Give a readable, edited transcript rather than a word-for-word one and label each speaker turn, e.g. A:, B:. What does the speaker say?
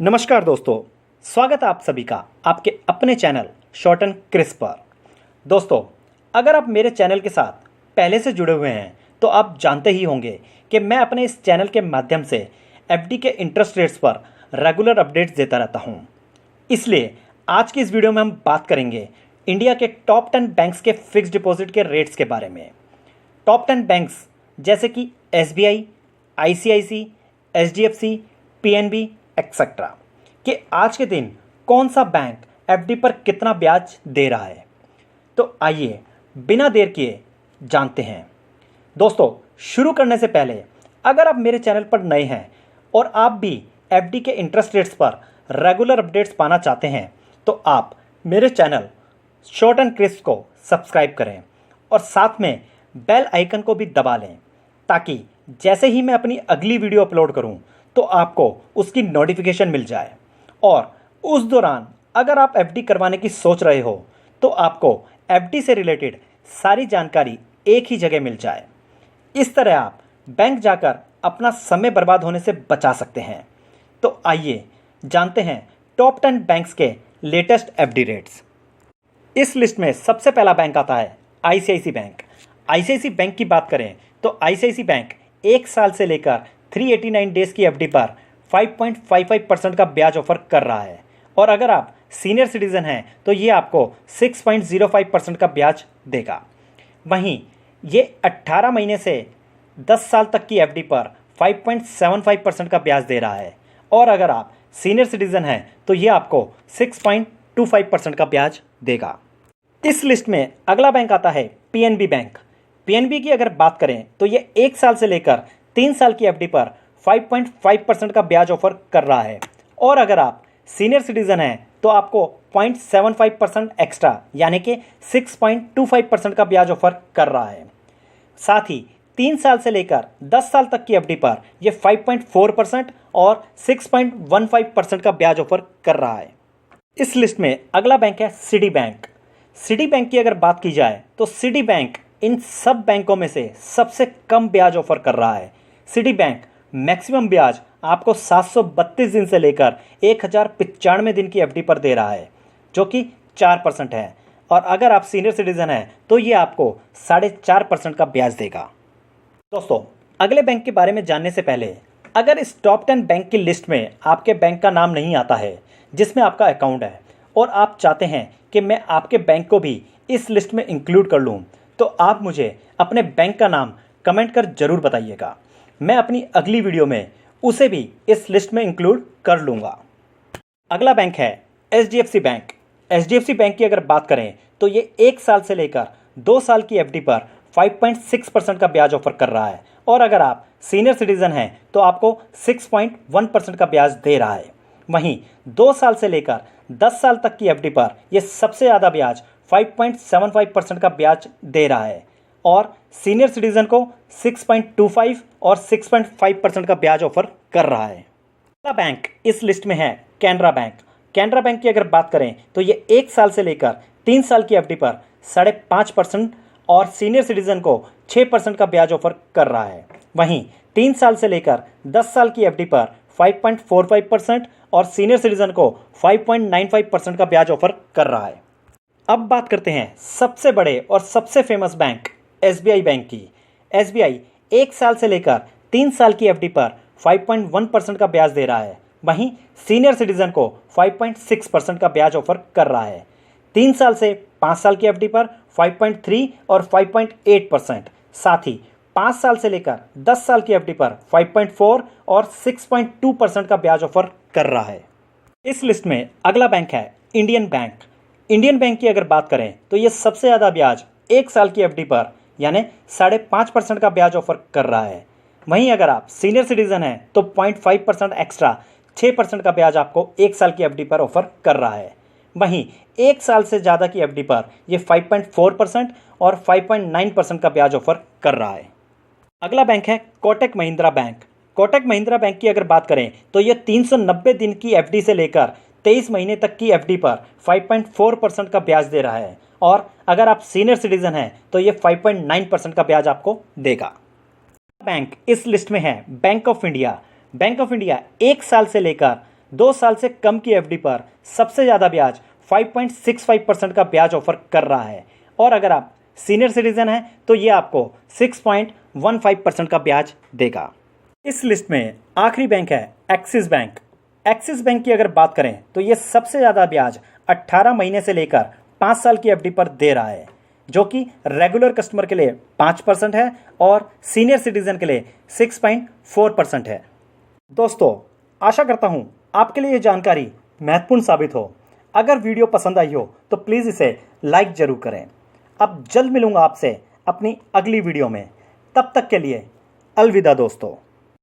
A: नमस्कार दोस्तों, स्वागत है आप सभी का आपके अपने चैनल शॉर्ट एंड क्रिस्प पर। दोस्तों, अगर आप मेरे चैनल के साथ पहले से जुड़े हुए हैं तो आप जानते ही होंगे कि मैं अपने इस चैनल के माध्यम से एफडी के इंटरेस्ट रेट्स पर रेगुलर अपडेट्स देता रहता हूं। इसलिए आज की इस वीडियो में हम बात करेंगे इंडिया के टॉप 10 बैंक्स के फिक्स्ड डिपॉजिट के रेट्स के बारे में। टॉप 10 बैंक्स जैसे कि SBI, ICIC, HDFC, PNB etcetera कि आज के दिन कौन सा बैंक एफडी पर कितना ब्याज दे रहा है। तो आइए बिना देर किए जानते हैं। दोस्तों, शुरू करने से पहले अगर आप मेरे चैनल पर नए हैं और आप भी एफडी के इंटरेस्ट रेट्स पर रेगुलर अपडेट्स पाना चाहते हैं तो आप मेरे चैनल शॉर्ट एंड क्रिस्प को सब्सक्राइब करें और साथ में बेल आइकन को भी दबा लें ताकि जैसे ही मैं अपनी अगली वीडियो अपलोड करूं तो आपको उसकी नोटिफिकेशन मिल जाए। और उस दौरान अगर आप एफडी करवाने की सोच रहे हो तो आपको एफडी से रिलेटेड सारी जानकारी एक ही जगह मिल जाए। इस तरह आप बैंक जाकर अपना समय बर्बाद होने से बचा सकते हैं। तो आइए जानते हैं टॉप 10 बैंक्स के लेटेस्ट एफडी रेट्स। इस लिस्ट में सबसे पहला बैंक आता है आईसीआईसी बैंक। आईसीआईसी बैंक की बात करें तो आईसीआईसी बैंक एक साल से लेकर 389 डेज की एफडी पर 5.55% का ब्याज ऑफर कर रहा है। और अगर आप सीनियर सिटीजन हैं तो ये आपको 6.05% का ब्याज देगा। वहीं ये 18 महीने से 10 साल तक की एफडी पर 5.75% का ब्याज दे रहा है। और अगर आप सीनियर सिटीजन हैं तो ये आपको 6.25% का ब्याज देगा। इस लिस्ट में अगला बैंक आता है पीएनबी बैंक। पीएनबी की अगर बात करें तो ये एक साल से लेकर 3 साल की एफडी पर 5.5% का ब्याज ऑफर कर रहा है। और अगर आप सीनियर सिटीजन हैं तो आपको 0.75% एक्स्ट्रा यानी कि 6.25% का ब्याज ऑफर कर रहा है। साथ ही 3 साल से लेकर 10 साल तक की एफडी पर यह 5.4% और 6.15% का ब्याज ऑफर कर रहा है। इस लिस्ट में अगला बैंक है सिटी बैंक। सिटी बैंक की अगर बात की जाए तो सिटी बैंक इन सब बैंकों में से सबसे कम ब्याज ऑफर कर रहा है। सिटी बैंक मैक्सिमम ब्याज आपको 732 दिन से लेकर 1095 दिन की एफडी पर दे रहा है जो कि 4% है। और अगर आप सीनियर सिटीजन हैं तो ये आपको 4.5% का ब्याज देगा। दोस्तों, अगले बैंक के बारे में जानने से पहले अगर इस टॉप 10 बैंक की लिस्ट में आपके बैंक का नाम नहीं आता है जिसमें आपका अकाउंट है और आप चाहते हैं कि मैं आपके बैंक को भी इस लिस्ट में इंक्लूड कर लूँ तो आप मुझे अपने बैंक का नाम कमेंट कर जरूर बताइएगा। मैं अपनी अगली वीडियो में उसे भी इस लिस्ट में इंक्लूड कर लूँगा। अगला बैंक है एचडीएफसी बैंक। एचडीएफसी बैंक की अगर बात करें तो ये एक साल से लेकर 2 साल की एफडी पर 5.6% का ब्याज ऑफर कर रहा है। और अगर आप सीनियर सिटीजन हैं तो आपको 6.1% का ब्याज दे रहा है। वहीं 2 साल से लेकर 10 साल तक की एफडी पर यह सबसे ज़्यादा ब्याज 5.75% का ब्याज दे रहा है। और सीनियर सिटीजन को 6.25 और 6.5% का ब्याज ऑफर कर रहा है। अगला बैंक इस लिस्ट में है कैनरा बैंक। कैनरा बैंक की अगर बात करें तो ये एक साल से लेकर 3 साल की एफडी पर 5.5% और सीनियर सिटीजन को 6% का ब्याज ऑफर कर रहा है। वहीं 3 साल से लेकर 10 साल की एफडी पर 5.45% और सीनियर सिटीजन को 5.95% का ब्याज ऑफर कर रहा है। अब बात करते हैं सबसे बड़े और सबसे फेमस बैंक एसबीआई बैंक की। एसबीआई एक साल से लेकर 3 साल की एफडी पर 5.1% का ब्याज दे रहा है। वहीं सीनियर सिटीजन को 5.6% का ब्याज ऑफर कर रहा है। 3 साल से 5 साल की एफडी पर 5.3 और 5.8%। साथ ही 5 साल से लेकर 10 साल की एफडी पर 5.4 और 6.2% का ब्याज ऑफर कर रहा है। इस लिस्ट में अगला बैंक है इंडियन बैंक। इंडियन बैंक की अगर बात करें तो ये सबसे ज़्यादा ब्याज एक साल की एफडी पर यानी 5.5% का ब्याज ऑफर कर रहा है। वहीं अगर आप सीनियर सिटीजन हैं तो 0.5% एक्स्ट्रा 6% का ब्याज आपको एक साल की एफडी पर ऑफर कर रहा है। वहीं एक साल से ज़्यादा की एफडी पर यह 5.4% और 5.9% का ब्याज ऑफर कर रहा है। अगला बैंक है कोटक महिंद्रा बैंक। कोटक महिंद्रा बैंक की अगर बात करें तो यह 390 दिन की एफडी से लेकर 23 महीने तक की एफडी पर 5.4% का ब्याज दे रहा है। और अगर आप सीनियर सिटीजन हैं तो ये 5.9% का ब्याज आपको देगा। बैंक इस लिस्ट में है bank of India. Bank of India एक साल से लेकर 2 साल से कम की एफडी पर सबसे ज़्यादा ब्याज 5.65% का ब्याज ऑफर कर रहा है, और अगर आप सीनियर सिटीजन हैं तो ये आपको 6.15% का ब्याज देगा। इस लिस्ट में आखिरी बैंक है एक्सिस बैंक। एक्सिस बैंक की अगर बात करें तो ये सबसे ज़्यादा ब्याज 18 महीने से लेकर 5 साल की एफडी पर दे रहा है, जो कि रेगुलर कस्टमर के लिए 5% है और सीनियर सिटीजन के लिए 6.4% है। दोस्तों, आशा करता हूँ आपके लिए ये जानकारी महत्वपूर्ण साबित हो। अगर वीडियो पसंद आई हो तो प्लीज़ इसे लाइक ज़रूर करें। अब जल्द मिलूंगा आपसे अपनी अगली वीडियो में। तब तक के लिए अलविदा दोस्तों।